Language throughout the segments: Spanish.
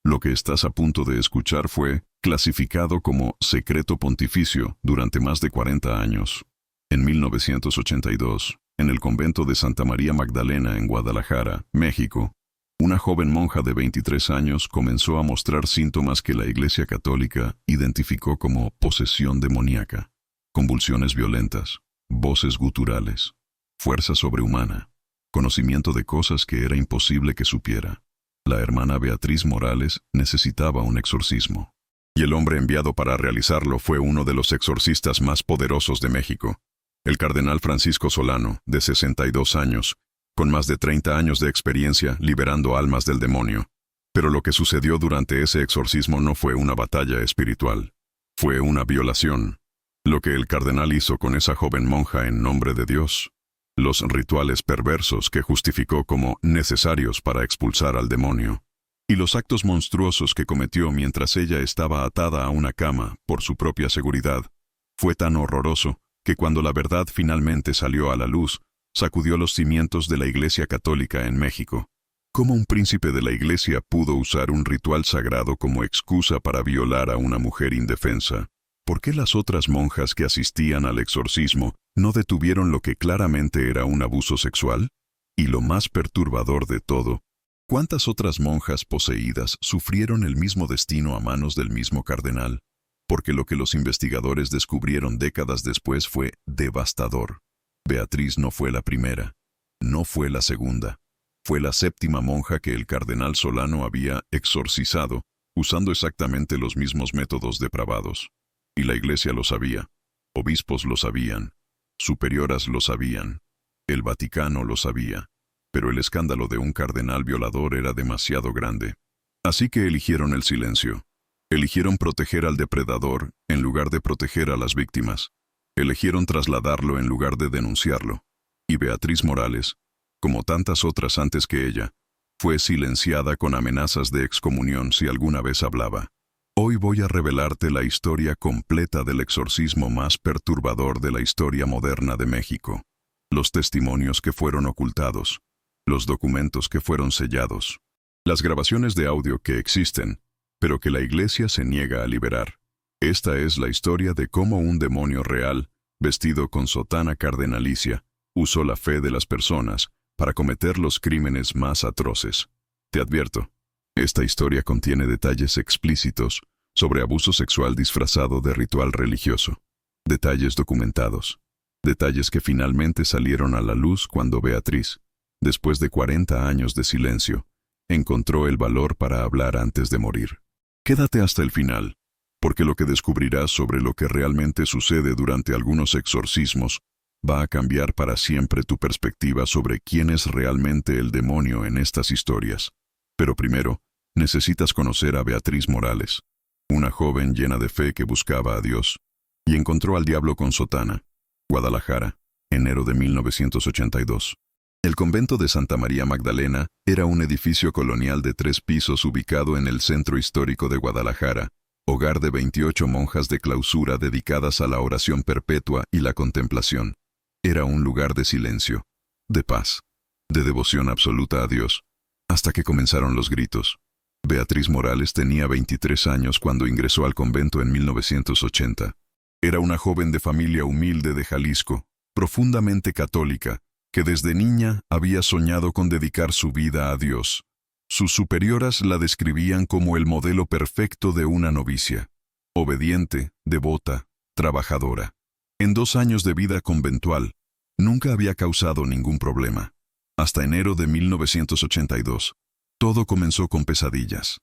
Lo que estás a punto de escuchar fue clasificado como secreto pontificio durante más de 40 años. En 1982, en el convento de Santa María Magdalena en Guadalajara, México, una joven monja de 23 años comenzó a mostrar síntomas que la Iglesia Católica identificó como posesión demoníaca: convulsiones violentas, voces guturales, fuerza sobrehumana, conocimiento de cosas que era imposible que supiera. La hermana Beatriz Morales necesitaba un exorcismo, y el hombre enviado para realizarlo fue uno de los exorcistas más poderosos de México, el cardenal Francisco Solano, de 62 años, con más de 30 años de experiencia liberando almas del demonio. Pero lo que sucedió durante ese exorcismo no fue una batalla espiritual, fue una violación. Lo que el cardenal hizo con esa joven monja en nombre de Dios, los rituales perversos que justificó como necesarios para expulsar al demonio, y los actos monstruosos que cometió mientras ella estaba atada a una cama por su propia seguridad, fue tan horroroso que cuando la verdad finalmente salió a la luz, sacudió los cimientos de la Iglesia Católica en México. ¿Cómo un príncipe de la Iglesia pudo usar un ritual sagrado como excusa para violar a una mujer indefensa? ¿Por qué las otras monjas que asistían al exorcismo no detuvieron lo que claramente era un abuso sexual? Y lo más perturbador de todo, ¿cuántas otras monjas poseídas sufrieron el mismo destino a manos del mismo cardenal? Porque lo que los investigadores descubrieron décadas después fue devastador. Beatriz no fue la primera, no fue la segunda, fue la séptima monja que el cardenal Solano había exorcizado, usando exactamente los mismos métodos depravados. Y la Iglesia lo sabía, obispos lo sabían, superioras lo sabían, el Vaticano lo sabía, pero el escándalo de un cardenal violador era demasiado grande. Así que eligieron el silencio. Eligieron proteger al depredador en lugar de proteger a las víctimas. Eligieron trasladarlo en lugar de denunciarlo. Y Beatriz Morales, como tantas otras antes que ella, fue silenciada con amenazas de excomunión si alguna vez hablaba. Hoy voy a revelarte la historia completa del exorcismo más perturbador de la historia moderna de México. Los testimonios que fueron ocultados, los documentos que fueron sellados, las grabaciones de audio que existen, pero que la Iglesia se niega a liberar. Esta es la historia de cómo un demonio real, vestido con sotana cardenalicia, usó la fe de las personas para cometer los crímenes más atroces. Te advierto, esta historia contiene detalles explícitos sobre abuso sexual disfrazado de ritual religioso. Detalles documentados. Detalles que finalmente salieron a la luz cuando Beatriz, después de 40 años de silencio, encontró el valor para hablar antes de morir. Quédate hasta el final, porque lo que descubrirás sobre lo que realmente sucede durante algunos exorcismos va a cambiar para siempre tu perspectiva sobre quién es realmente el demonio en estas historias. Pero primero, necesitas conocer a Beatriz Morales, una joven llena de fe que buscaba a Dios, y encontró al diablo con sotana. Guadalajara, enero de 1982. El convento de Santa María Magdalena era un edificio colonial de 3 pisos ubicado en el centro histórico de Guadalajara, hogar de 28 monjas de clausura dedicadas a la oración perpetua y la contemplación. Era un lugar de silencio, de paz, de devoción absoluta a Dios, hasta que comenzaron los gritos. Beatriz Morales tenía 23 años cuando ingresó al convento en 1980. Era una joven de familia humilde de Jalisco, profundamente católica, que desde niña había soñado con dedicar su vida a Dios. Sus superioras la describían como el modelo perfecto de una novicia. Obediente, devota, trabajadora. En 2 años de vida conventual, nunca había causado ningún problema. Hasta enero de 1982. Todo comenzó con pesadillas.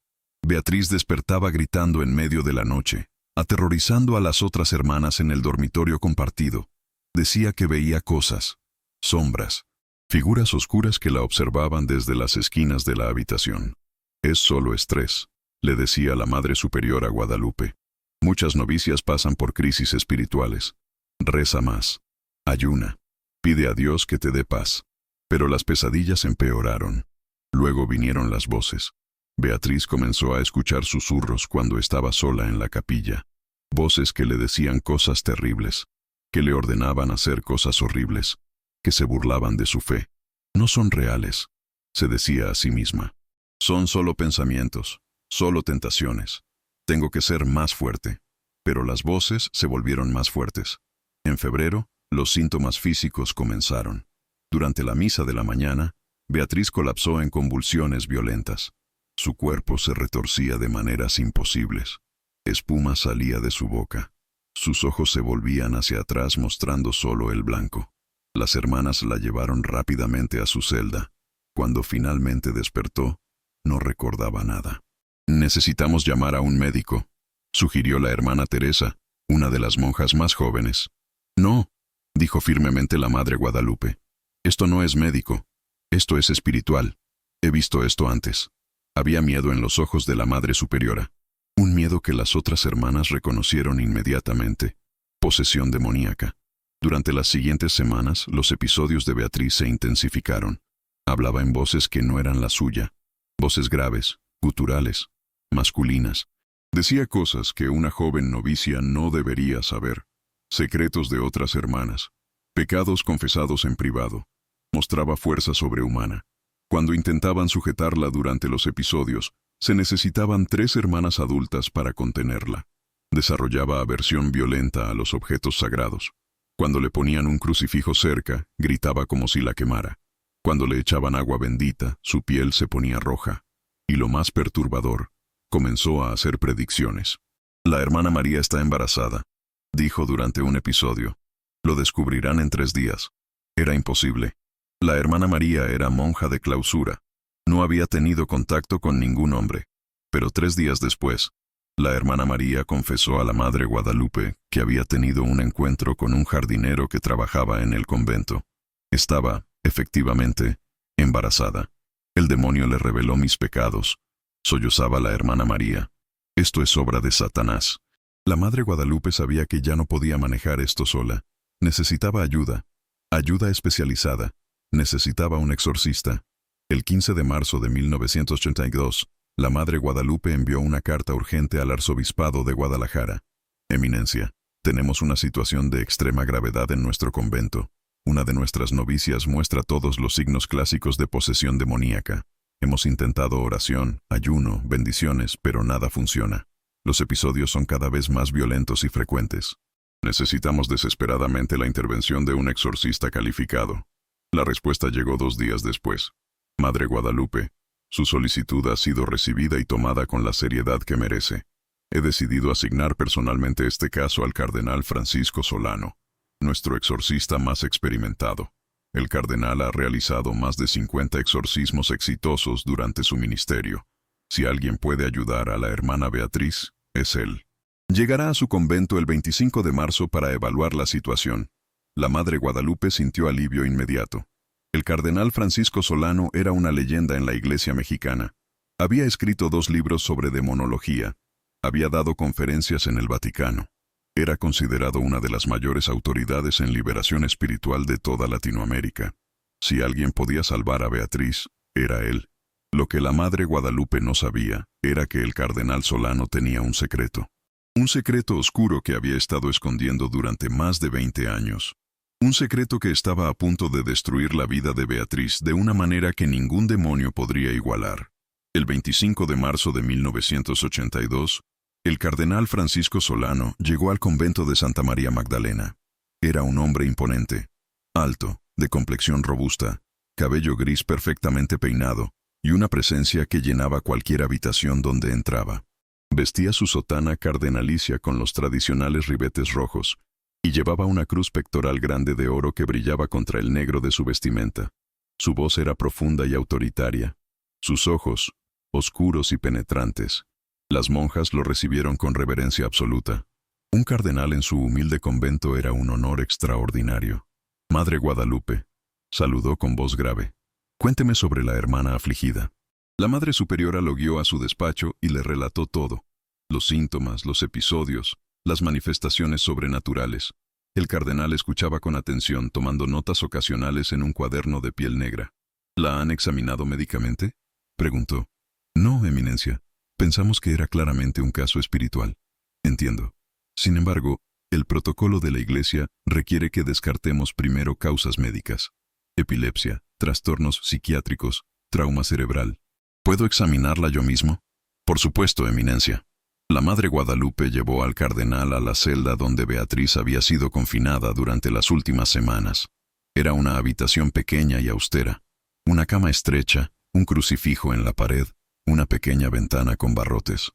Beatriz despertaba gritando en medio de la noche, aterrorizando a las otras hermanas en el dormitorio compartido. Decía que veía cosas, sombras, figuras oscuras que la observaban desde las esquinas de la habitación. Es solo estrés, le decía la Madre Superiora Guadalupe. Muchas novicias pasan por crisis espirituales. Reza más. Ayuna. Pide a Dios que te dé paz. Pero las pesadillas empeoraron. Luego vinieron las voces. Beatriz comenzó a escuchar susurros cuando estaba sola en la capilla. Voces que le decían cosas terribles, que le ordenaban hacer cosas horribles, que se burlaban de su fe. No son reales, se decía a sí misma. Son solo pensamientos. Solo tentaciones. Tengo que ser más fuerte. Pero las voces se volvieron más fuertes. En febrero, los síntomas físicos comenzaron. Durante la misa de la mañana, Beatriz colapsó en convulsiones violentas. Su cuerpo se retorcía de maneras imposibles. Espuma salía de su boca. Sus ojos se volvían hacia atrás mostrando solo el blanco. Las hermanas la llevaron rápidamente a su celda. Cuando finalmente despertó, no recordaba nada. «Necesitamos llamar a un médico», sugirió la hermana Teresa, una de las monjas más jóvenes. «No», dijo firmemente la Madre Guadalupe. «Esto no es médico. Esto es espiritual. He visto esto antes». Había miedo en los ojos de la Madre Superiora. Un miedo que las otras hermanas reconocieron inmediatamente. Posesión demoníaca. Durante las siguientes semanas, los episodios de Beatriz se intensificaron. Hablaba en voces que no eran la suya. Voces graves, guturales, masculinas. Decía cosas que una joven novicia no debería saber. Secretos de otras hermanas. Pecados confesados en privado. Mostraba fuerza sobrehumana. Cuando intentaban sujetarla durante los episodios, se necesitaban 3 hermanas adultas para contenerla. Desarrollaba aversión violenta a los objetos sagrados. Cuando le ponían un crucifijo cerca, gritaba como si la quemara. Cuando le echaban agua bendita, su piel se ponía roja. Y lo más perturbador, comenzó a hacer predicciones. «La hermana María está embarazada», dijo durante un episodio. «Lo descubrirán en 3 días». Era imposible. La hermana María era monja de clausura. No había tenido contacto con ningún hombre. Pero 3 días después, la hermana María confesó a la Madre Guadalupe que había tenido un encuentro con un jardinero que trabajaba en el convento. Estaba, efectivamente, embarazada. El demonio le reveló mis pecados. Sollozaba la hermana María. Esto es obra de Satanás. La Madre Guadalupe sabía que ya no podía manejar esto sola. Necesitaba ayuda. Ayuda especializada. Necesitaba un exorcista. El 15 de marzo de 1982, la Madre Guadalupe envió una carta urgente al Arzobispado de Guadalajara. «Eminencia, tenemos una situación de extrema gravedad en nuestro convento. Una de nuestras novicias muestra todos los signos clásicos de posesión demoníaca. Hemos intentado oración, ayuno, bendiciones, pero nada funciona. Los episodios son cada vez más violentos y frecuentes. Necesitamos desesperadamente la intervención de un exorcista calificado». La respuesta llegó 2 días después. «Madre Guadalupe, su solicitud ha sido recibida y tomada con la seriedad que merece. He decidido asignar personalmente este caso al cardenal Francisco Solano, nuestro exorcista más experimentado. El cardenal ha realizado más de 50 exorcismos exitosos durante su ministerio. Si alguien puede ayudar a la hermana Beatriz, es él. Llegará a su convento el 25 de marzo para evaluar la situación». La Madre Guadalupe sintió alivio inmediato. El cardenal Francisco Solano era una leyenda en la Iglesia mexicana. Había escrito 2 libros sobre demonología. Había dado conferencias en el Vaticano. Era considerado una de las mayores autoridades en liberación espiritual de toda Latinoamérica. Si alguien podía salvar a Beatriz, era él. Lo que la Madre Guadalupe no sabía era que el cardenal Solano tenía un secreto. Un secreto oscuro que había estado escondiendo durante más de 20 años. Un secreto que estaba a punto de destruir la vida de Beatriz de una manera que ningún demonio podría igualar. El 25 de marzo de 1982, el cardenal Francisco Solano llegó al convento de Santa María Magdalena. Era un hombre imponente, alto, de complexión robusta, cabello gris perfectamente peinado, y una presencia que llenaba cualquier habitación donde entraba. Vestía su sotana cardenalicia con los tradicionales ribetes rojos, y llevaba una cruz pectoral grande de oro que brillaba contra el negro de su vestimenta. Su voz era profunda y autoritaria. Sus ojos, oscuros y penetrantes. Las monjas lo recibieron con reverencia absoluta. Un cardenal en su humilde convento era un honor extraordinario. «Madre Guadalupe», saludó con voz grave. «Cuénteme sobre la hermana afligida». La Madre Superiora lo guió a su despacho y le relató todo. Los síntomas, los episodios, las manifestaciones sobrenaturales. El cardenal escuchaba con atención, tomando notas ocasionales en un cuaderno de piel negra. «¿La han examinado médicamente?», preguntó. «No, Eminencia. Pensamos que era claramente un caso espiritual». «Entiendo. Sin embargo, el protocolo de la Iglesia requiere que descartemos primero causas médicas. Epilepsia, trastornos psiquiátricos, trauma cerebral. ¿Puedo examinarla yo mismo?». Por supuesto, Eminencia. La Madre Guadalupe llevó al cardenal a la celda donde Beatriz había sido confinada durante las últimas semanas. Era una habitación pequeña y austera, una cama estrecha, un crucifijo en la pared, una pequeña ventana con barrotes.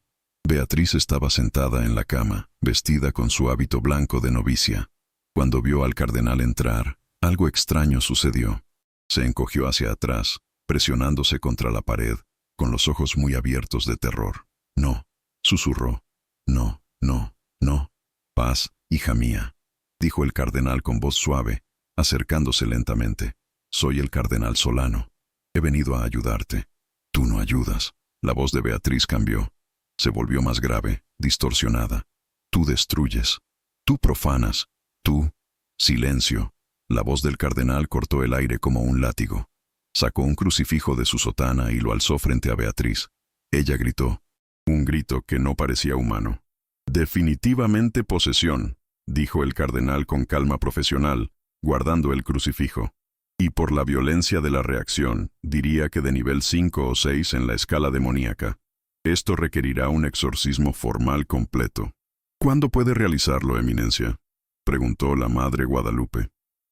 Beatriz estaba sentada en la cama, vestida con su hábito blanco de novicia. Cuando vio al cardenal entrar, algo extraño sucedió. Se encogió hacia atrás, presionándose contra la pared, con los ojos muy abiertos de terror. «No», susurró. «No, no, no. Paz, hija mía», dijo el cardenal con voz suave, acercándose lentamente. «Soy el cardenal Solano. He venido a ayudarte». «Tú no ayudas». La voz de Beatriz cambió. Se volvió más grave, distorsionada. «Tú destruyes. Tú profanas. Tú». «Silencio». La voz del cardenal cortó el aire como un látigo. Sacó un crucifijo de su sotana y lo alzó frente a Beatriz. Ella gritó. Un grito que no parecía humano. «Definitivamente posesión», dijo el cardenal con calma profesional, guardando el crucifijo. «Y por la violencia de la reacción, diría que de nivel 5 o 6 en la escala demoníaca. Esto requerirá un exorcismo formal completo». «¿Cuándo puede realizarlo, Eminencia?», preguntó la Madre Guadalupe.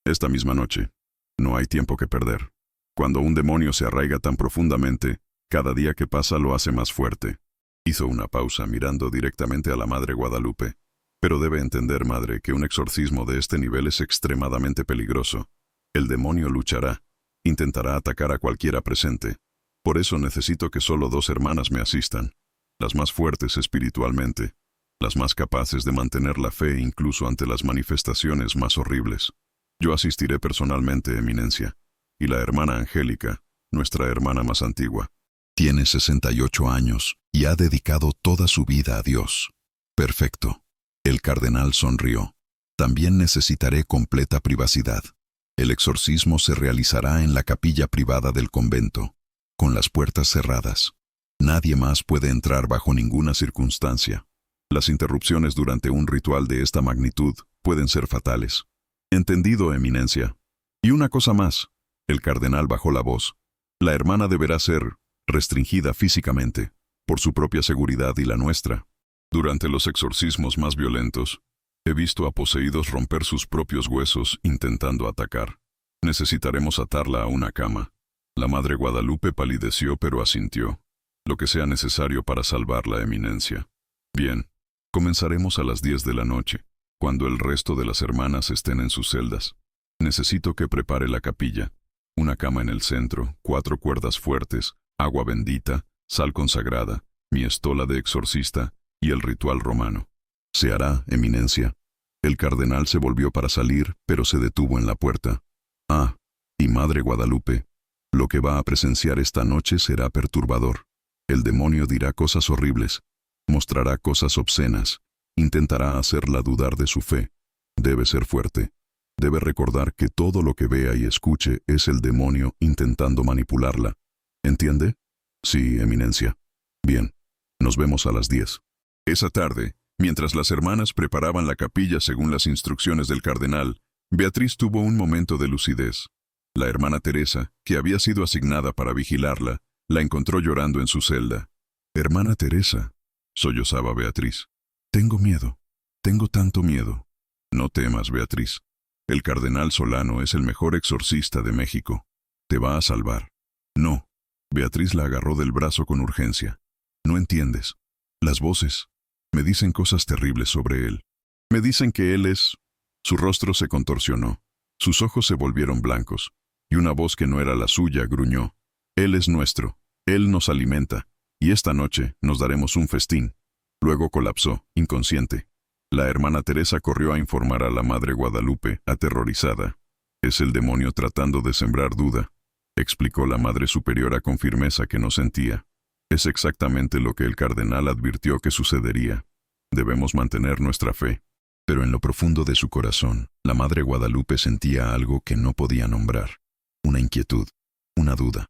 «Esta misma noche. No hay tiempo que perder. Cuando un demonio se arraiga tan profundamente, cada día que pasa lo hace más fuerte». Hizo una pausa mirando directamente a la Madre Guadalupe. «Pero debe entender, Madre, que un exorcismo de este nivel es extremadamente peligroso. El demonio luchará, intentará atacar a cualquiera presente. Por eso necesito que solo 2 hermanas me asistan, las más fuertes espiritualmente, las más capaces de mantener la fe incluso ante las manifestaciones más horribles. Yo asistiré personalmente, Eminencia, y la hermana Angélica, nuestra hermana más antigua. Tiene 68 años y ha dedicado toda su vida a Dios». «Perfecto». El cardenal sonrió. «También necesitaré completa privacidad. El exorcismo se realizará en la capilla privada del convento, con las puertas cerradas. Nadie más puede entrar bajo ninguna circunstancia. Las interrupciones durante un ritual de esta magnitud pueden ser fatales». «Entendido, Eminencia. Y una cosa más». El cardenal bajó la voz. «La hermana deberá ser restringida físicamente, por su propia seguridad y la nuestra. Durante los exorcismos más violentos, he visto a poseídos romper sus propios huesos intentando atacar. Necesitaremos atarla a una cama». La Madre Guadalupe palideció pero asintió. «Lo que sea necesario para salvarla, Eminencia». «Bien, comenzaremos a las 10 de la noche, cuando el resto de las hermanas estén en sus celdas. Necesito que prepare la capilla. Una cama en el centro, 4 cuerdas fuertes, agua bendita, sal consagrada, mi estola de exorcista y el ritual romano». «Se hará, Eminencia». El cardenal se volvió para salir, pero se detuvo en la puerta. «Ah, y Madre Guadalupe, lo que va a presenciar esta noche será perturbador. El demonio dirá cosas horribles, mostrará cosas obscenas, intentará hacerla dudar de su fe. Debe ser fuerte. Debe recordar que todo lo que vea y escuche es el demonio intentando manipularla. ¿Entiende?» «Sí, Eminencia». «Bien, nos vemos a las 10. Esa tarde, mientras las hermanas preparaban la capilla según las instrucciones del cardenal, Beatriz tuvo un momento de lucidez. La hermana Teresa, que había sido asignada para vigilarla, la encontró llorando en su celda. «Hermana Teresa», sollozaba Beatriz. «Tengo miedo. Tengo tanto miedo». «No temas, Beatriz. El cardenal Solano es el mejor exorcista de México. Te va a salvar». «No». Beatriz la agarró del brazo con urgencia. «No entiendes. Las voces me dicen cosas terribles sobre él. Me dicen que él es...». Su rostro se contorsionó. Sus ojos se volvieron blancos, y una voz que no era la suya gruñó. «Él es nuestro. Él nos alimenta. Y esta noche nos daremos un festín». Luego colapsó, inconsciente. La hermana Teresa corrió a informar a la Madre Guadalupe, aterrorizada. «Es el demonio tratando de sembrar duda», explicó la Madre Superiora con firmeza que no sentía. «Es exactamente lo que el cardenal advirtió que sucedería. Debemos mantener nuestra fe». Pero en lo profundo de su corazón, la Madre Guadalupe sentía algo que no podía nombrar. Una inquietud, una duda,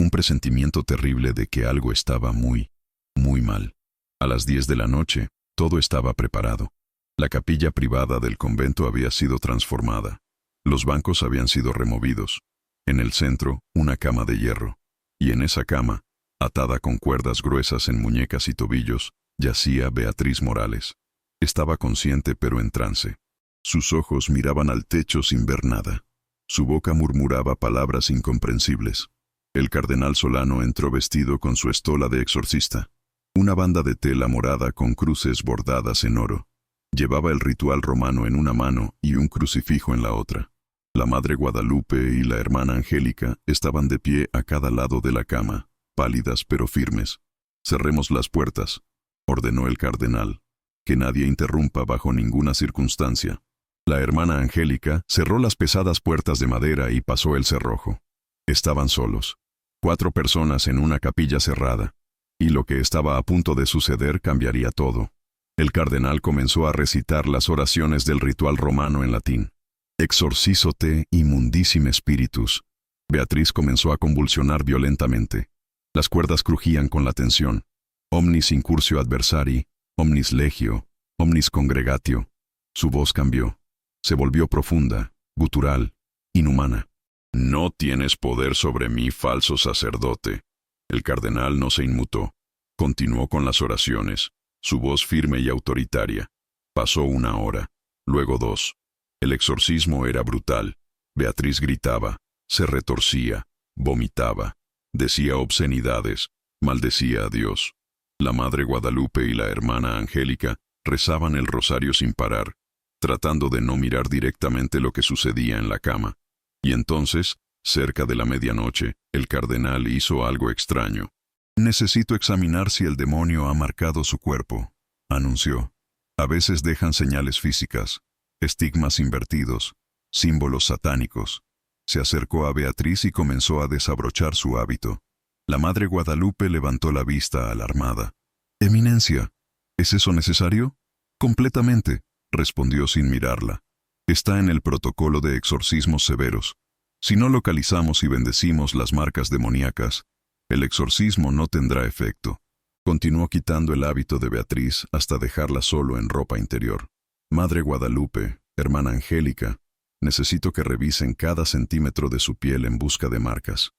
un presentimiento terrible de que algo estaba muy, muy mal. A las 10 de la noche, todo estaba preparado. La capilla privada del convento había sido transformada. Los bancos habían sido removidos. En el centro, una cama de hierro. Y en esa cama, Atada con cuerdas gruesas en muñecas y tobillos, yacía Beatriz Morales. Estaba consciente pero en trance. Sus ojos miraban al techo sin ver nada. Su boca murmuraba palabras incomprensibles. El cardenal Solano entró vestido con su estola de exorcista. Una banda de tela morada con cruces bordadas en oro. Llevaba el ritual romano en una mano y un crucifijo en la otra. La Madre Guadalupe y la hermana Angélica estaban de pie a cada lado de la cama, pálidas pero firmes. «Cerremos las puertas», ordenó el cardenal. «Que nadie interrumpa bajo ninguna circunstancia». La hermana Angélica cerró las pesadas puertas de madera y pasó el cerrojo. Estaban solos. 4 personas en una capilla cerrada. Y lo que estaba a punto de suceder cambiaría todo. El cardenal comenzó a recitar las oraciones del ritual romano en latín. «Exorcizo te immundissime spiritus». Beatriz comenzó a convulsionar violentamente. Las cuerdas crujían con la tensión. «Omnis incursio adversari, omnis legio, omnis congregatio». Su voz cambió. Se volvió profunda, gutural, inhumana. «No tienes poder sobre mí, falso sacerdote». El cardenal no se inmutó. Continuó con las oraciones, su voz firme y autoritaria. Pasó 1 hora, luego 2. El exorcismo era brutal. Beatriz gritaba, se retorcía, vomitaba, decía obscenidades, maldecía a Dios. La Madre Guadalupe y la hermana Angélica rezaban el rosario sin parar, tratando de no mirar directamente lo que sucedía en la cama. Y entonces, cerca de la medianoche, el cardenal hizo algo extraño. «Necesito examinar si el demonio ha marcado su cuerpo», anunció. «A veces dejan señales físicas, estigmas invertidos, símbolos satánicos». Se acercó a Beatriz y comenzó a desabrochar su hábito. La Madre Guadalupe levantó la vista alarmada. «Eminencia, ¿es eso necesario?» «Completamente», respondió sin mirarla. «Está en el protocolo de exorcismos severos. Si no localizamos y bendecimos las marcas demoníacas, el exorcismo no tendrá efecto». Continuó quitando el hábito de Beatriz hasta dejarla solo en ropa interior. «Madre Guadalupe, hermana Angélica, necesito que revisen cada centímetro de su piel en busca de marcas.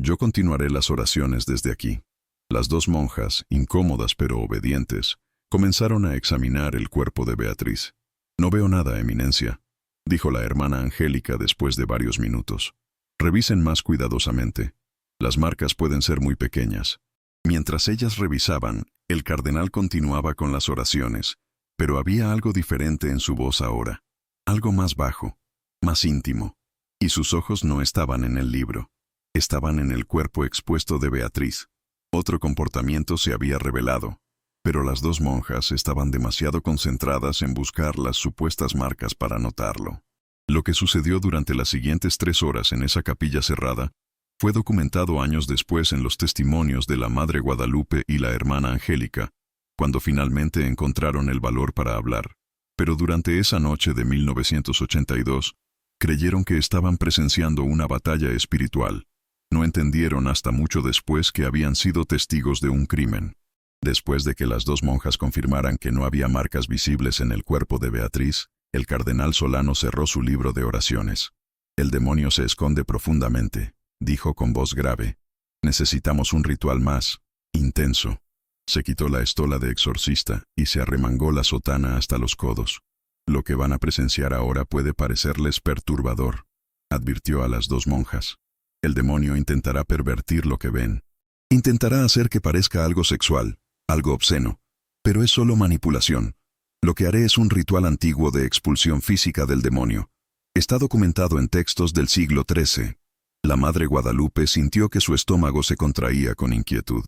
Yo continuaré las oraciones desde aquí». Las 2 monjas, incómodas pero obedientes, comenzaron a examinar el cuerpo de Beatriz. «No veo nada, eminencia», dijo la hermana Angélica después de varios minutos. «Revisen más cuidadosamente. Las marcas pueden ser muy pequeñas». Mientras ellas revisaban, el cardenal continuaba con las oraciones, pero había algo diferente en su voz ahora. Algo más bajo, más íntimo. Y sus ojos no estaban en el libro. Estaban en el cuerpo expuesto de Beatriz. Otro comportamiento se había revelado, pero las 2 monjas estaban demasiado concentradas en buscar las supuestas marcas para notarlo. Lo que sucedió durante las siguientes 3 horas en esa capilla cerrada fue documentado años después en los testimonios de la Madre Guadalupe y la hermana Angélica, cuando finalmente encontraron el valor para hablar. Pero durante esa noche de 1982, creyeron que estaban presenciando una batalla espiritual. No entendieron hasta mucho después que habían sido testigos de un crimen. Después de que las 2 monjas confirmaran que no había marcas visibles en el cuerpo de Beatriz, el cardenal Solano cerró su libro de oraciones. «El demonio se esconde profundamente», dijo con voz grave. «Necesitamos un ritual más intenso». Se quitó la estola de exorcista y se arremangó la sotana hasta los codos. «Lo que van a presenciar ahora puede parecerles perturbador», advirtió a las 2 monjas. «El demonio intentará pervertir lo que ven. Intentará hacer que parezca algo sexual, algo obsceno. Pero es solo manipulación. Lo que haré es un ritual antiguo de expulsión física del demonio. Está documentado en textos del siglo XIII. La Madre Guadalupe sintió que su estómago se contraía con inquietud.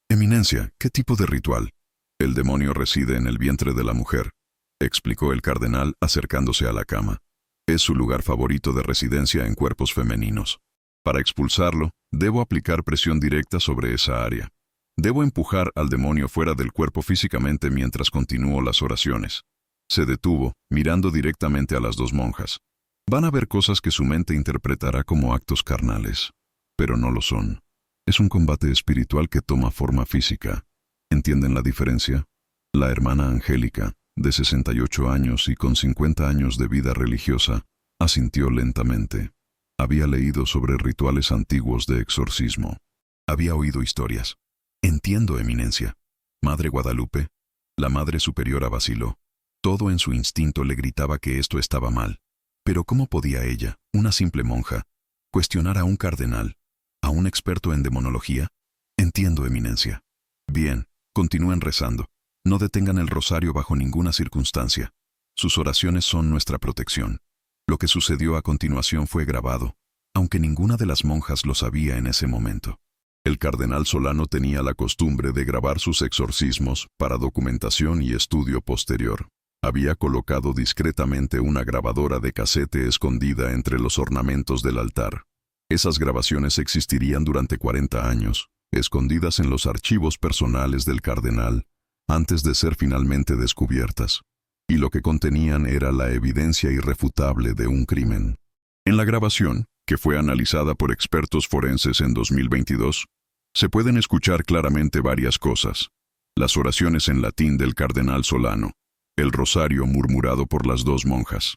«Eminencia, ¿qué tipo de ritual?» «El demonio reside en el vientre de la mujer», explicó el cardenal acercándose a la cama. «Es su lugar favorito de residencia en cuerpos femeninos. Para expulsarlo, debo aplicar presión directa sobre esa área. Debo empujar al demonio fuera del cuerpo físicamente mientras continúo las oraciones». Se detuvo, mirando directamente a las 2 monjas. Van a ver cosas que su mente interpretará como actos carnales, pero no lo son. Es un combate espiritual que toma forma física. ¿Entienden la diferencia? La hermana Angélica, de 68 años y con 50 años de vida religiosa, asintió lentamente. Había leído sobre rituales antiguos de exorcismo. Había oído historias. Entiendo, Eminencia. Madre Guadalupe. La Madre Superiora vaciló. Todo en su instinto le gritaba que esto estaba mal. Pero ¿cómo podía ella, una simple monja, cuestionar a un cardenal, a un experto en demonología? Entiendo, Eminencia. Bien, continúen rezando. No detengan el rosario bajo ninguna circunstancia. Sus oraciones son nuestra protección. Lo que sucedió a continuación fue grabado, aunque ninguna de las monjas lo sabía en ese momento. El cardenal Solano tenía la costumbre de grabar sus exorcismos para documentación y estudio posterior. Había colocado discretamente una grabadora de casete escondida entre los ornamentos del altar. Esas grabaciones existirían durante 40 años, escondidas en los archivos personales del cardenal, antes de ser finalmente descubiertas. Y lo que contenían era la evidencia irrefutable de un crimen. En la grabación, que fue analizada por expertos forenses en 2022, se pueden escuchar claramente varias cosas. Las oraciones en latín del cardenal Solano, el rosario murmurado por las dos monjas,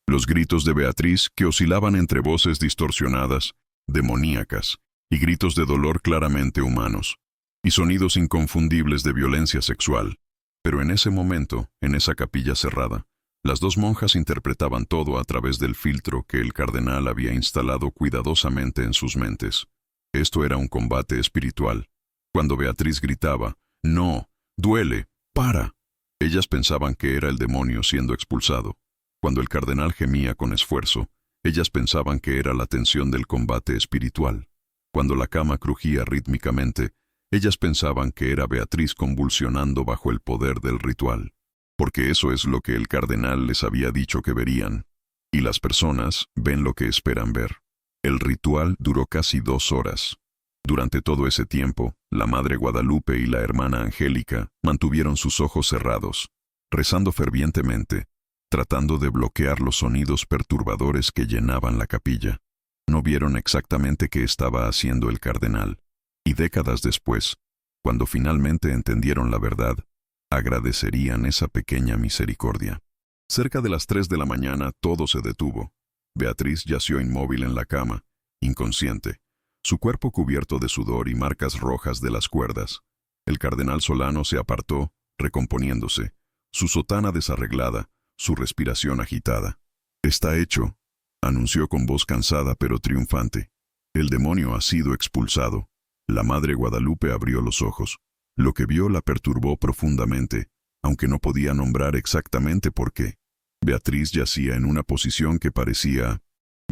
los gritos de Beatriz que oscilaban entre voces distorsionadas, demoníacas, y gritos de dolor claramente humanos, y sonidos inconfundibles de violencia sexual. Pero en ese momento, en esa capilla cerrada, las dos monjas interpretaban todo a través del filtro que el cardenal había instalado cuidadosamente en sus mentes. Esto era un combate espiritual. Cuando Beatriz gritaba, «No, duele, para», ellas pensaban que era el demonio siendo expulsado. Cuando el cardenal gemía con esfuerzo, ellas pensaban que era la tensión del combate espiritual. Cuando la cama crujía rítmicamente, ellas pensaban que era Beatriz convulsionando bajo el poder del ritual. Porque eso es lo que el cardenal les había dicho que verían. Y las personas ven lo que esperan ver. El ritual duró casi 2 horas. Durante todo ese tiempo, la Madre Guadalupe y la hermana Angélica mantuvieron sus ojos cerrados, rezando fervientemente, tratando de bloquear los sonidos perturbadores que llenaban la capilla. No vieron exactamente qué estaba haciendo el cardenal, y décadas después, cuando finalmente entendieron la verdad, agradecerían esa pequeña misericordia. Cerca de las 3 de la mañana todo se detuvo. Beatriz yació inmóvil en la cama, inconsciente, su cuerpo cubierto de sudor y marcas rojas de las cuerdas. El cardenal Solano se apartó, recomponiéndose, su sotana desarreglada, su respiración agitada. «Está hecho», anunció con voz cansada pero triunfante. «El demonio ha sido expulsado». La Madre Guadalupe abrió los ojos. Lo que vio la perturbó profundamente, aunque no podía nombrar exactamente por qué. Beatriz yacía en una posición que parecía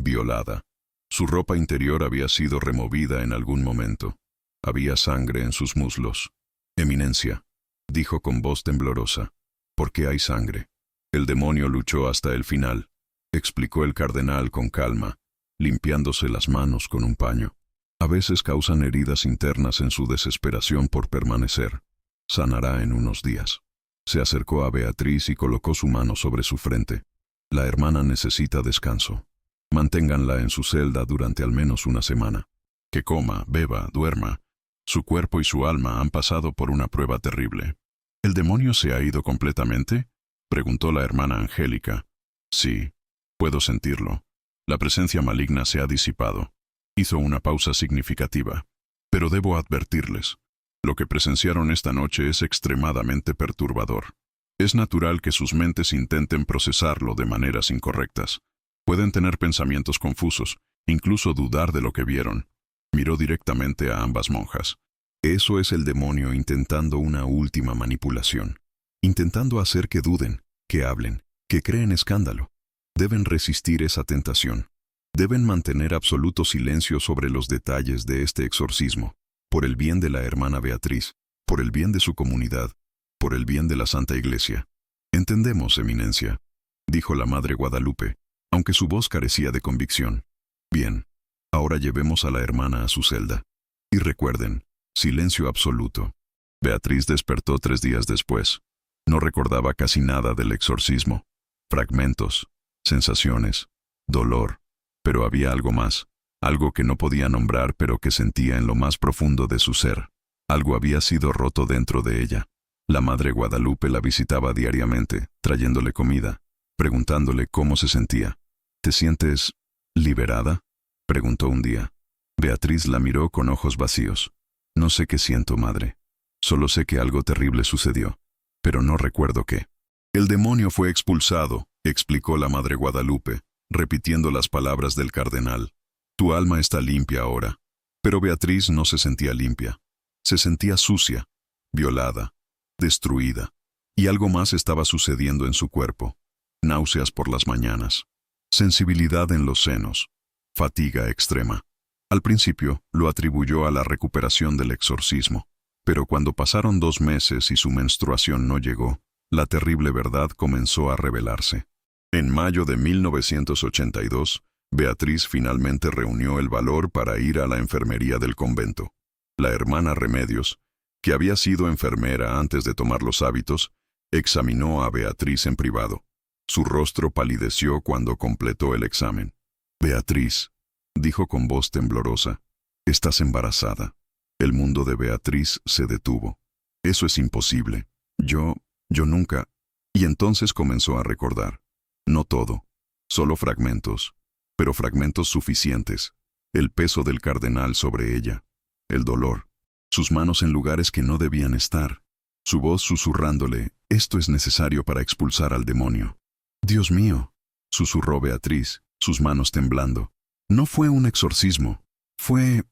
violada. Su ropa interior había sido removida en algún momento. Había sangre en sus muslos. «Eminencia», dijo con voz temblorosa, «¿por qué hay sangre?» «El demonio luchó hasta el final», explicó el cardenal con calma, limpiándose las manos con un paño. «A veces causan heridas internas en su desesperación por permanecer. Sanará en unos días». Se acercó a Beatriz y colocó su mano sobre su frente. «La hermana necesita descanso. Manténganla en su celda durante al menos una semana. Que coma, beba, duerma. Su cuerpo y su alma han pasado por una prueba terrible». «¿El demonio se ha ido completamente?», preguntó la hermana Angélica. «Sí, puedo sentirlo. La presencia maligna se ha disipado». Hizo una pausa significativa. «Pero debo advertirles. Lo que presenciaron esta noche es extremadamente perturbador. Es natural que sus mentes intenten procesarlo de maneras incorrectas. Pueden tener pensamientos confusos, incluso dudar de lo que vieron». Miró directamente a ambas monjas. «Eso es el demonio intentando una última manipulación. Intentando hacer que duden, que hablen, que creen escándalo. Deben resistir esa tentación. Deben mantener absoluto silencio sobre los detalles de este exorcismo, por el bien de la hermana Beatriz, por el bien de su comunidad, por el bien de la Santa Iglesia». «Entendemos, Eminencia», dijo la Madre Guadalupe, aunque su voz carecía de convicción. «Bien, ahora llevemos a la hermana a su celda. Y recuerden, silencio absoluto». Beatriz despertó 3 días después. No recordaba casi nada del exorcismo. Fragmentos, sensaciones, dolor. Pero había algo más, algo que no podía nombrar pero que sentía en lo más profundo de su ser. Algo había sido roto dentro de ella. La Madre Guadalupe la visitaba diariamente, trayéndole comida, preguntándole cómo se sentía. «¿Te sientes liberada?», preguntó un día. Beatriz la miró con ojos vacíos. No sé qué siento, madre. Solo sé que algo terrible sucedió, pero no recuerdo qué. El demonio fue expulsado, explicó la Madre Guadalupe, repitiendo las palabras del cardenal. Tu alma está limpia ahora. Pero Beatriz no se sentía limpia. Se sentía sucia, violada, destruida. Y algo más estaba sucediendo en su cuerpo. Náuseas por las mañanas, sensibilidad en los senos, fatiga extrema. Al principio lo atribuyó a la recuperación del exorcismo, pero cuando pasaron 2 meses y su menstruación no llegó, la terrible verdad comenzó a revelarse. En mayo de 1982, Beatriz finalmente reunió el valor para ir a la enfermería del convento. La hermana Remedios, que había sido enfermera antes de tomar los hábitos, examinó a Beatriz en privado. Su rostro palideció cuando completó el examen. Beatriz, dijo con voz temblorosa, estás embarazada. El mundo de Beatriz se detuvo. Eso es imposible. Yo nunca. Y entonces comenzó a recordar. No todo, solo fragmentos, pero fragmentos suficientes. El peso del cardenal sobre ella, el dolor, sus manos en lugares que no debían estar, su voz susurrándole, esto es necesario para expulsar al demonio. Dios mío, susurró Beatriz, sus manos temblando. No fue un exorcismo, fue...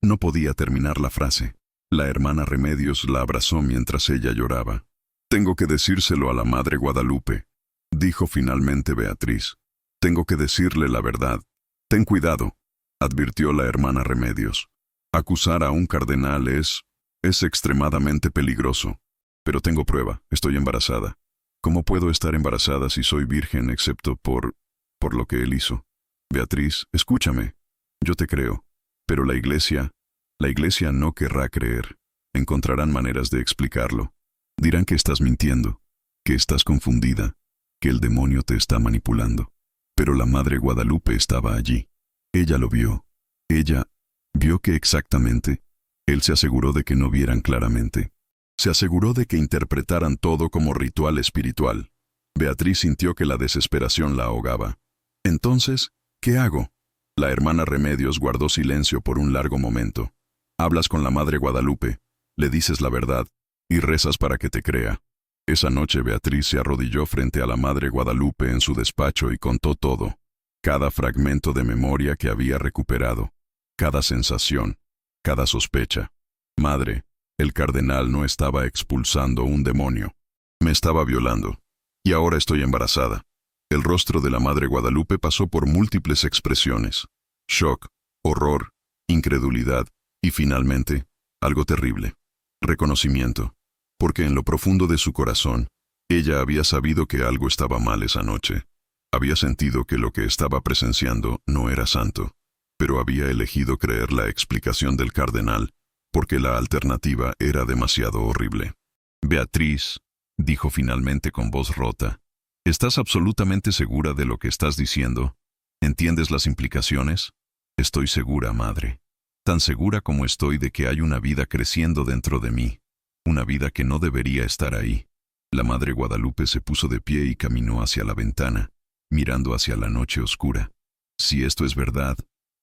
No podía terminar la frase. La hermana Remedios la abrazó mientras ella lloraba. Tengo que decírselo a la Madre Guadalupe, dijo finalmente Beatriz. Tengo que decirle la verdad. Ten cuidado, advirtió la hermana Remedios. Acusar a un cardenal es extremadamente peligroso. Pero tengo prueba, estoy embarazada. ¿Cómo puedo estar embarazada si soy virgen excepto por lo que él hizo? Beatriz, escúchame. Yo te creo. Pero la iglesia no querrá creer. Encontrarán maneras de explicarlo. Dirán que estás mintiendo, que estás confundida, que el demonio te está manipulando. Pero la Madre Guadalupe estaba allí. Ella lo vio. Ella vio que exactamente. Él se aseguró de que no vieran claramente. Se aseguró de que interpretaran todo como ritual espiritual. Beatriz sintió que la desesperación la ahogaba. Entonces, ¿qué hago? La hermana Remedios guardó silencio por un largo momento. Hablas con la Madre Guadalupe, le dices la verdad, y rezas para que te crea. Esa noche Beatriz se arrodilló frente a la Madre Guadalupe en su despacho y contó todo. Cada fragmento de memoria que había recuperado, cada sensación, cada sospecha. Madre, el cardenal no estaba expulsando un demonio. Me estaba violando. Y ahora estoy embarazada. El rostro de la Madre Guadalupe pasó por múltiples expresiones. Shock, horror, incredulidad y finalmente, algo terrible. Reconocimiento. Porque en lo profundo de su corazón, ella había sabido que algo estaba mal esa noche. Había sentido que lo que estaba presenciando no era santo, pero había elegido creer la explicación del cardenal, porque la alternativa era demasiado horrible. Beatriz, dijo finalmente con voz rota, ¿estás absolutamente segura de lo que estás diciendo? ¿Entiendes las implicaciones? Estoy segura, madre. Tan segura como estoy de que hay una vida creciendo dentro de mí. Una vida que no debería estar ahí. La Madre Guadalupe se puso de pie y caminó hacia la ventana, mirando hacia la noche oscura. Si esto es verdad,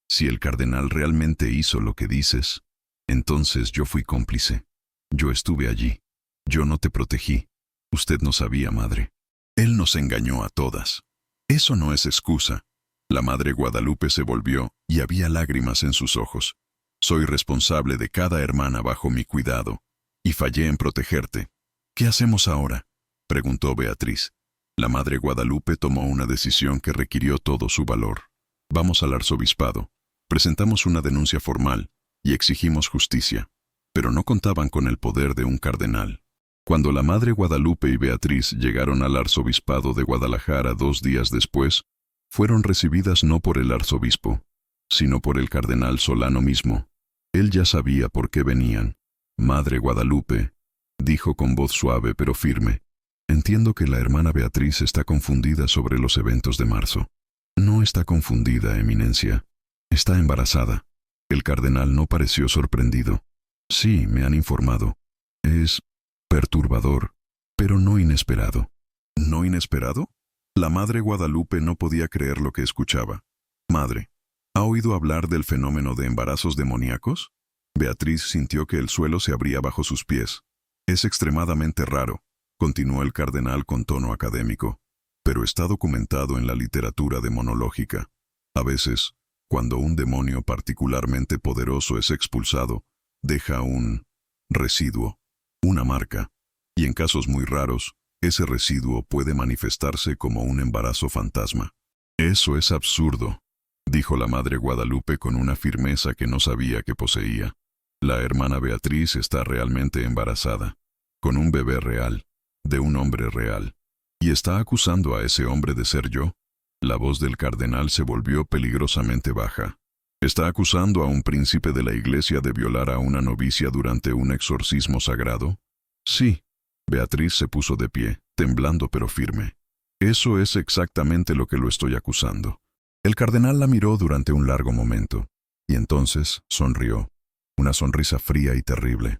si el cardenal realmente hizo lo que dices, entonces yo fui cómplice. Yo estuve allí. Yo no te protegí. Usted no sabía, madre. Él nos engañó a todas. Eso no es excusa. La Madre Guadalupe se volvió y había lágrimas en sus ojos. Soy responsable de cada hermana bajo mi cuidado, y fallé en protegerte. ¿Qué hacemos ahora?, preguntó Beatriz. La Madre Guadalupe tomó una decisión que requirió todo su valor. Vamos al arzobispado. Presentamos una denuncia formal y exigimos justicia, pero no contaban con el poder de un cardenal. Cuando la Madre Guadalupe y Beatriz llegaron al arzobispado de Guadalajara 2 días después, fueron recibidas no por el arzobispo, sino por el cardenal Solano mismo. Él ya sabía por qué venían. Madre Guadalupe, dijo con voz suave pero firme, entiendo que la hermana Beatriz está confundida sobre los eventos de marzo. No está confundida, Eminencia. Está embarazada. El cardenal no pareció sorprendido. Sí, me han informado. Es perturbador, pero no inesperado. ¿No inesperado? La Madre Guadalupe no podía creer lo que escuchaba. Madre, ¿ha oído hablar del fenómeno de embarazos demoníacos? Beatriz sintió que el suelo se abría bajo sus pies. Es extremadamente raro, continuó el cardenal con tono académico, pero está documentado en la literatura demonológica. A veces, cuando un demonio particularmente poderoso es expulsado, deja un residuo, una marca, y en casos muy raros, ese residuo puede manifestarse como un embarazo fantasma. Eso es absurdo, dijo la Madre Guadalupe con una firmeza que no sabía que poseía. La hermana Beatriz está realmente embarazada, con un bebé real, de un hombre real, y está acusando a ese hombre de ser yo. La voz del cardenal se volvió peligrosamente baja. ¿Está acusando a un príncipe de la iglesia de violar a una novicia durante un exorcismo sagrado? Sí. Beatriz se puso de pie, temblando pero firme. Eso es exactamente lo que lo estoy acusando. El cardenal la miró durante un largo momento, y entonces sonrió, una sonrisa fría y terrible.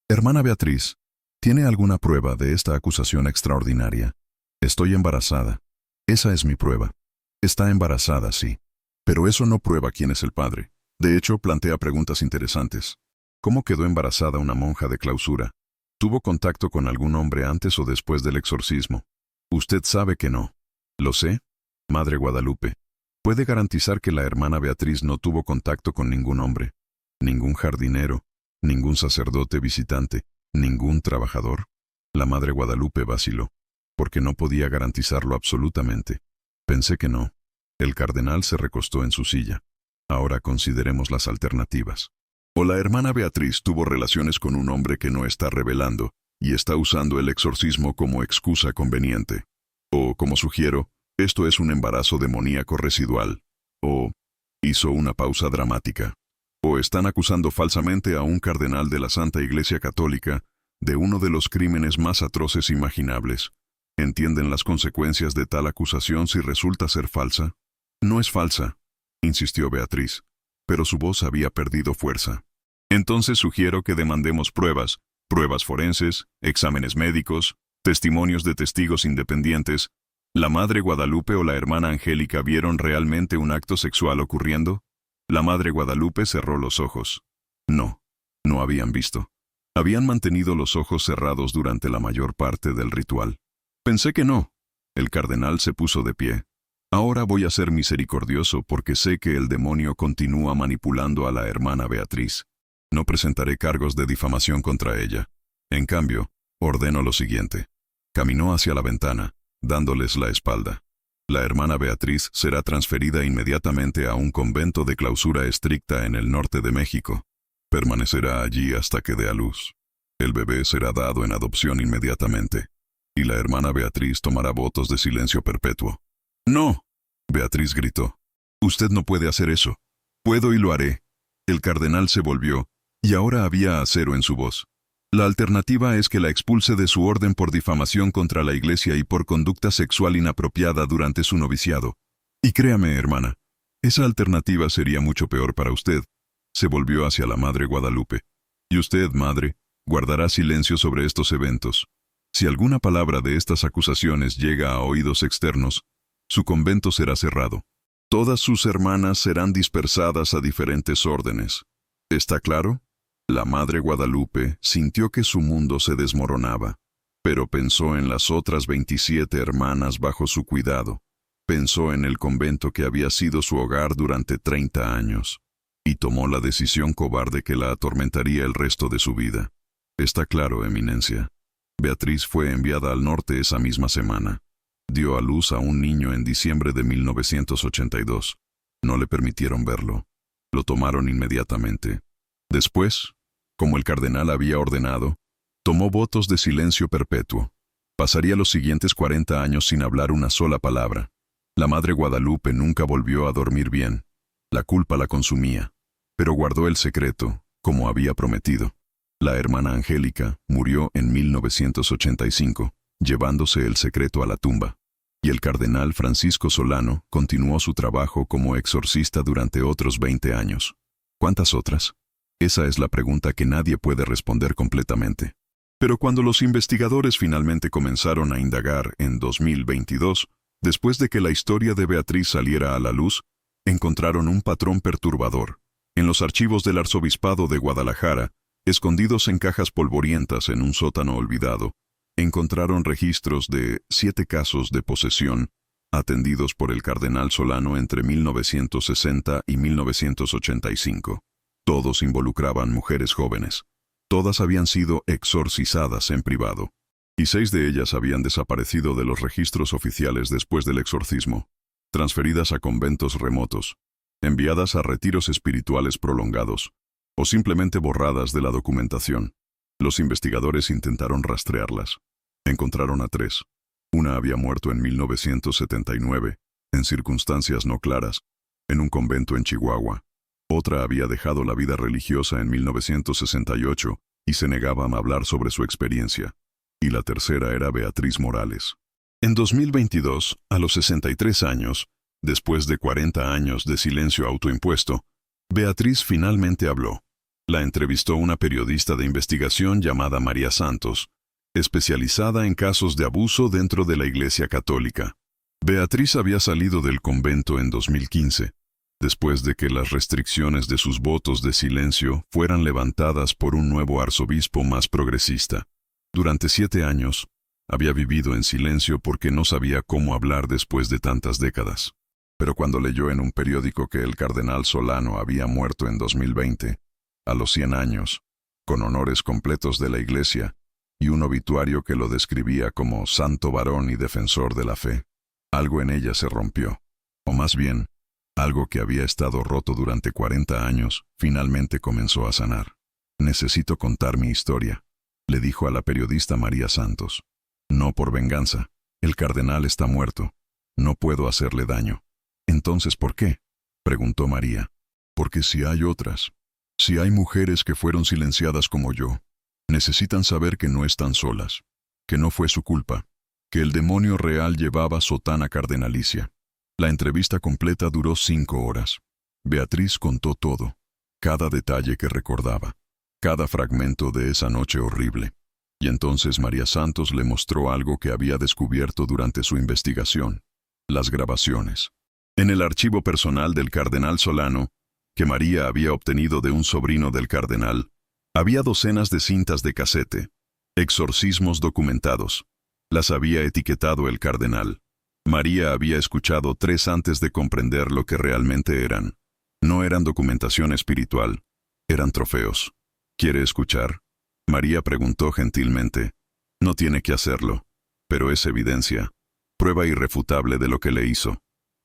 Hermana Beatriz, ¿tiene alguna prueba de esta acusación extraordinaria? Estoy embarazada. Esa es mi prueba. Está embarazada, sí. Pero eso no prueba quién es el padre. De hecho, plantea preguntas interesantes. ¿Cómo quedó embarazada una monja de clausura? ¿Tuvo contacto con algún hombre antes o después del exorcismo? Usted sabe que no. Lo sé, Madre Guadalupe. ¿Puede garantizar que la hermana Beatriz no tuvo contacto con ningún hombre? ¿Ningún jardinero? ¿Ningún sacerdote visitante? ¿Ningún trabajador? La Madre Guadalupe vaciló, porque no podía garantizarlo absolutamente. Pensé que no. El cardenal se recostó en su silla. Ahora consideremos las alternativas. O la hermana Beatriz tuvo relaciones con un hombre que no está revelando y está usando el exorcismo como excusa conveniente. O, como sugiero, esto es un embarazo demoníaco residual. O hizo una pausa dramática. O están acusando falsamente a un cardenal de la Santa Iglesia Católica de uno de los crímenes más atroces imaginables. ¿Entienden las consecuencias de tal acusación si resulta ser falsa? No es falsa, insistió Beatriz, pero su voz había perdido fuerza. Entonces sugiero que demandemos pruebas, pruebas forenses, exámenes médicos, testimonios de testigos independientes. ¿La Madre Guadalupe o la hermana Angélica vieron realmente un acto sexual ocurriendo? La Madre Guadalupe cerró los ojos. No, no habían visto. Habían mantenido los ojos cerrados durante la mayor parte del ritual. Pensé que no. El cardenal se puso de pie. Ahora voy a ser misericordioso porque sé que el demonio continúa manipulando a la hermana Beatriz. No presentaré cargos de difamación contra ella. En cambio, ordeno lo siguiente. Caminó hacia la ventana, dándoles la espalda. La hermana Beatriz será transferida inmediatamente a un convento de clausura estricta en el norte de México. Permanecerá allí hasta que dé a luz. El bebé será dado en adopción inmediatamente, y la hermana Beatriz tomará votos de silencio perpetuo. ¡No!, Beatriz gritó. Usted no puede hacer eso. Puedo y lo haré. El cardenal se volvió, y ahora había acero en su voz. La alternativa es que la expulse de su orden por difamación contra la iglesia y por conducta sexual inapropiada durante su noviciado. Y créame, hermana, esa alternativa sería mucho peor para usted. Se volvió hacia la Madre Guadalupe. Y usted, madre, guardará silencio sobre estos eventos. Si alguna palabra de estas acusaciones llega a oídos externos, su convento será cerrado. Todas sus hermanas serán dispersadas a diferentes órdenes. ¿Está claro? La Madre Guadalupe sintió que su mundo se desmoronaba, pero pensó en las otras 27 hermanas bajo su cuidado. Pensó en el convento que había sido su hogar durante 30 años, y tomó la decisión cobarde que la atormentaría el resto de su vida. Está claro, Eminencia. Beatriz fue enviada al norte esa misma semana. Dio a luz a un niño en diciembre de 1982. No le permitieron verlo. Lo tomaron inmediatamente. Después, como el cardenal había ordenado, tomó votos de silencio perpetuo. Pasaría los siguientes 40 años sin hablar una sola palabra. La Madre Guadalupe nunca volvió a dormir bien. La culpa la consumía, pero guardó el secreto, como había prometido. La hermana Angélica murió en 1985, llevándose el secreto a la tumba. Y el cardenal Francisco Solano continuó su trabajo como exorcista durante otros 20 años. ¿Cuántas otras? Esa es la pregunta que nadie puede responder completamente. Pero cuando los investigadores finalmente comenzaron a indagar en 2022, después de que la historia de Beatriz saliera a la luz, encontraron un patrón perturbador. En los archivos del Arzobispado de Guadalajara, escondidos en cajas polvorientas en un sótano olvidado, encontraron registros de 7 casos de posesión atendidos por el cardenal Solano entre 1960 y 1985. Todos involucraban mujeres jóvenes. Todas habían sido exorcizadas en privado, y 6 de ellas habían desaparecido de los registros oficiales después del exorcismo, transferidas a conventos remotos, enviadas a retiros espirituales prolongados, o simplemente borradas de la documentación. Los investigadores intentaron rastrearlas. Encontraron a 3. Una había muerto en 1979, en circunstancias no claras, en un convento en Chihuahua. Otra había dejado la vida religiosa en 1968 y se negaba a hablar sobre su experiencia. Y la tercera era Beatriz Morales. En 2022, a los 63 años, después de 40 años de silencio autoimpuesto, Beatriz finalmente habló. La entrevistó una periodista de investigación llamada María Santos, especializada en casos de abuso dentro de la Iglesia Católica. Beatriz había salido del convento en 2015, después de que las restricciones de sus votos de silencio fueran levantadas por un nuevo arzobispo más progresista. Durante 7 años, había vivido en silencio porque no sabía cómo hablar después de tantas décadas. Pero cuando leyó en un periódico que el cardenal Solano había muerto en 2020, a los 100 años, con honores completos de la Iglesia, y un obituario que lo describía como santo varón y defensor de la fe, algo en ella se rompió. O más bien, algo que había estado roto durante 40 años, finalmente comenzó a sanar. «Necesito contar mi historia», le dijo a la periodista María Santos. «No por venganza. El cardenal está muerto. No puedo hacerle daño». «Entonces, ¿por qué?», preguntó María. «Porque si hay otras, si hay mujeres que fueron silenciadas como yo, necesitan saber que no están solas, que no fue su culpa, que el demonio real llevaba sotana cardenalicia». La entrevista completa duró 5 horas. Beatriz contó todo, cada detalle que recordaba, cada fragmento de esa noche horrible. Y entonces María Santos le mostró algo que había descubierto durante su investigación: las grabaciones. En el archivo personal del cardenal Solano, que María había obtenido de un sobrino del cardenal, había docenas de cintas de casete, exorcismos documentados. Las había etiquetado el cardenal. María había escuchado 3 antes de comprender lo que realmente eran. No eran documentación espiritual, eran trofeos. ¿Quiere escuchar?, María preguntó gentilmente. «No tiene que hacerlo, pero es evidencia, prueba irrefutable de lo que le hizo».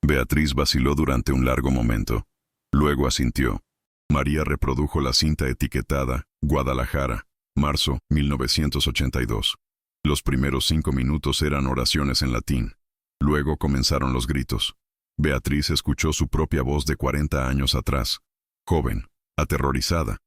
Beatriz vaciló durante un largo momento. Luego asintió. María reprodujo la cinta etiquetada Guadalajara, marzo 1982. Los primeros 5 minutos eran oraciones en latín. Luego comenzaron los gritos. Beatriz escuchó su propia voz de 40 años atrás, joven, aterrorizada,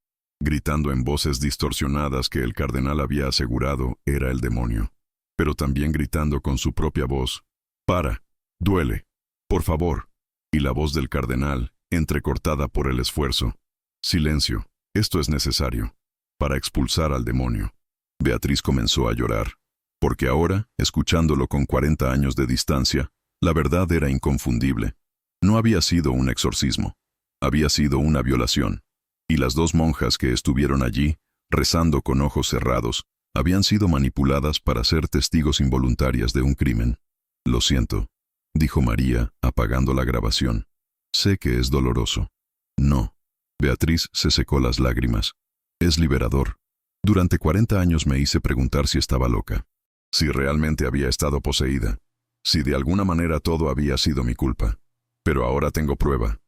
gritando en voces distorsionadas que el cardenal había asegurado era el demonio, pero también gritando con su propia voz: «Para, duele, por favor», y la voz del cardenal, entrecortada por el esfuerzo: «Silencio, esto es necesario, para expulsar al demonio». Beatriz comenzó a llorar, porque ahora, escuchándolo con 40 años de distancia, la verdad era inconfundible. No había sido un exorcismo, había sido una violación. Y las 2 monjas que estuvieron allí, rezando con ojos cerrados, habían sido manipuladas para ser testigos involuntarias de un crimen. «Lo siento», dijo María, apagando la grabación. «Sé que es doloroso». «No». Beatriz se secó las lágrimas. «Es liberador. Durante 40 años me hice preguntar si estaba loca, si realmente había estado poseída, si de alguna manera todo había sido mi culpa. Pero ahora tengo prueba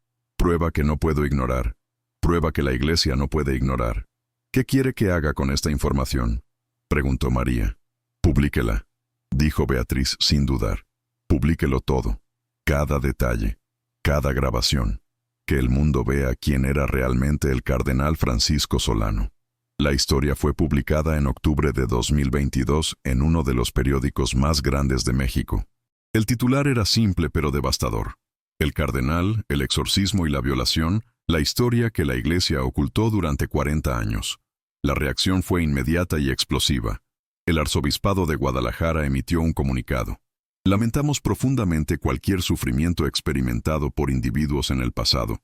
que no puedo ignorar, prueba que la Iglesia no puede ignorar». «¿Qué quiere que haga con esta información?», preguntó María. «Publíquela», dijo Beatriz sin dudar. «Publíquelo todo, cada detalle, cada grabación, que el mundo vea quién era realmente el cardenal Francisco Solano». La historia fue publicada en octubre de 2022 en uno de los periódicos más grandes de México. El titular era simple pero devastador: «El cardenal, el exorcismo y la violación, la historia que la Iglesia ocultó durante 40 años». La reacción fue inmediata y explosiva. El Arzobispado de Guadalajara emitió un comunicado: «Lamentamos profundamente cualquier sufrimiento experimentado por individuos en el pasado.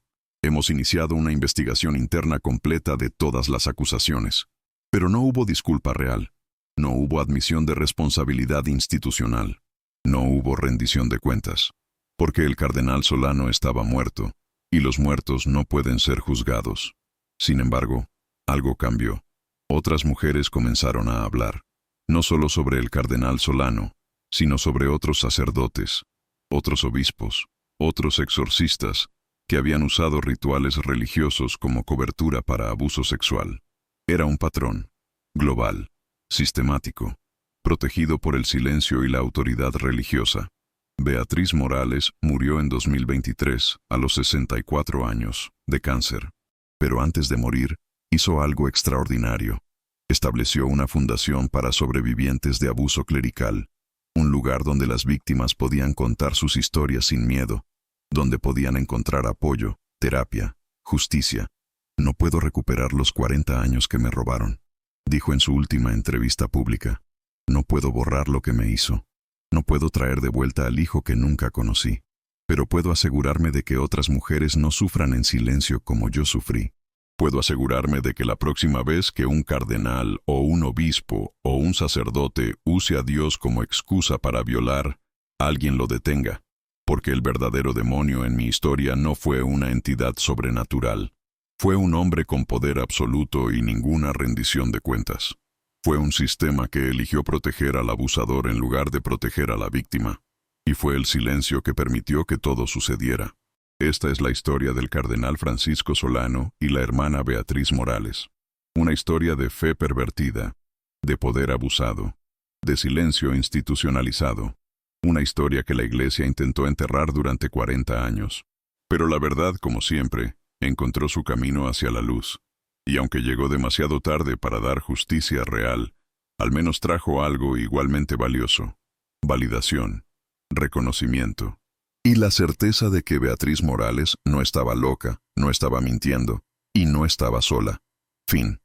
Hemos iniciado una investigación interna completa de todas las acusaciones. Pero no hubo disculpa real. No hubo admisión de responsabilidad institucional. No hubo rendición de cuentas. Porque el cardenal Solano estaba muerto, y los muertos no pueden ser juzgados. Sin embargo, algo cambió. Otras mujeres comenzaron a hablar, no solo sobre el cardenal Solano, sino sobre otros sacerdotes, otros obispos, otros exorcistas, que habían usado rituales religiosos como cobertura para abuso sexual. Era un patrón, global, sistemático, protegido por el silencio y la autoridad religiosa. Beatriz Morales murió en 2023, a los 64 años, de cáncer. Pero antes de morir, hizo algo extraordinario. Estableció una fundación para sobrevivientes de abuso clerical, un lugar donde las víctimas podían contar sus historias sin miedo, donde podían encontrar apoyo, terapia, justicia. No puedo recuperar los 40 años que me robaron, dijo en su última entrevista pública. No puedo borrar lo que me hizo. No puedo traer de vuelta al hijo que nunca conocí. Pero puedo asegurarme de que otras mujeres no sufran en silencio como yo sufrí. Puedo asegurarme de que la próxima vez que un cardenal o un obispo o un sacerdote use a Dios como excusa para violar, alguien lo detenga. Porque el verdadero demonio en mi historia no fue una entidad sobrenatural. Fue un hombre con poder absoluto y ninguna rendición de cuentas. Fue un sistema que eligió proteger al abusador en lugar de proteger a la víctima. Y fue el silencio que permitió que todo sucediera. Esta es la historia del cardenal Francisco Solano y la hermana Beatriz Morales. Una historia de fe pervertida, de poder abusado, de silencio institucionalizado. Una historia que la Iglesia intentó enterrar durante 40 años. Pero la verdad, como siempre, encontró su camino hacia la luz. Y aunque llegó demasiado tarde para dar justicia real, al menos trajo algo igualmente valioso: validación, reconocimiento, y la certeza de que Beatriz Morales no estaba loca, no estaba mintiendo, y no estaba sola. Fin.